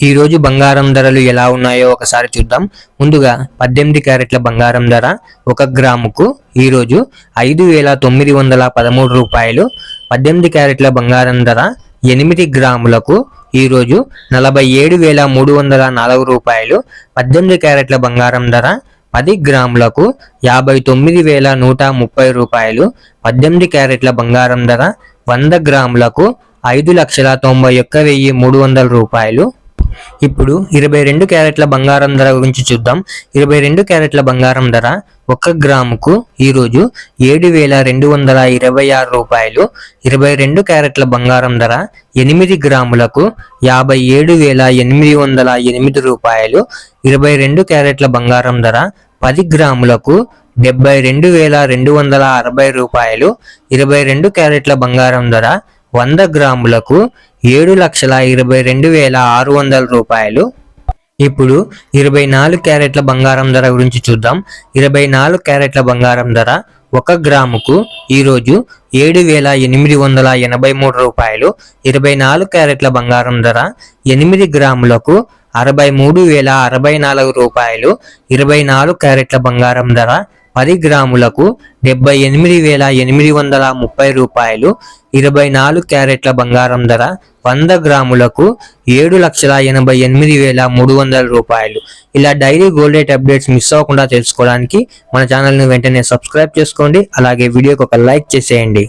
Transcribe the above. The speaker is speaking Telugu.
ఈ రోజు బంగారం ధరలు ఎలా ఉన్నాయో ఒకసారి చూద్దాం. ముందుగా 18 క్యారెట్ల బంగారం ధర 1 గ్రాముకు ఈ రోజు 5,913 రూపాయలు. 18 క్యారెట్ల బంగారం ధర 8 గ్రాములకు ఈ రోజు 47,304 రూపాయలు. 18 క్యారెట్ల బంగారం ధర 10 గ్రాములకు 59,130 రూపాయలు. 18 క్యారెట్ల బంగారం ధర 100 గ్రాములకు 5,91,300 రూపాయలు. ఇప్పుడు 22 క్యారెట్ల బంగారం ధర గురించి చూద్దాం. 22 క్యారెట్ల బంగారం ధర 1 గ్రాముకు ఈ రోజు 7,226 రూపాయలు. 22 క్యారెట్ల బంగారం ధర 8 గ్రాములకు 57,808 రూపాయలు. 22 క్యారెట్ల బంగారం ధర 10 గ్రాములకు 72,260 రూపాయలు. 22 క్యారెట్ల బంగారం ధర 100 గ్రాములకు 7,22,600 రూపాయలు. ఇప్పుడు 24 క్యారెట్ల బంగారం ధర గురించి చూద్దాం. 24 క్యారెట్ల బంగారం ధర 1 గ్రాముకు ఈరోజు 7,883 రూపాయలు. 24 క్యారెట్ల బంగారం ధర 8 గ్రాములకు 63,064 రూపాయలు. 24 క్యారెట్ల బంగారం ధర 10 గ్రాములకు 78,830 రూపాయలు. 24 క్యారెట్ల బంగారం ధర 100 గ్రాములకు 7,88,300 రూపాయలు. ఇలా daily gold rate updates miss అవ్వకుండా తెలుసుకోవడానికి మన ఛానల్ని వెంటనే సబ్స్క్రైబ్ చేసుకోండి. అలాగే వీడియోకి ఒక లైక్ చేసేయండి.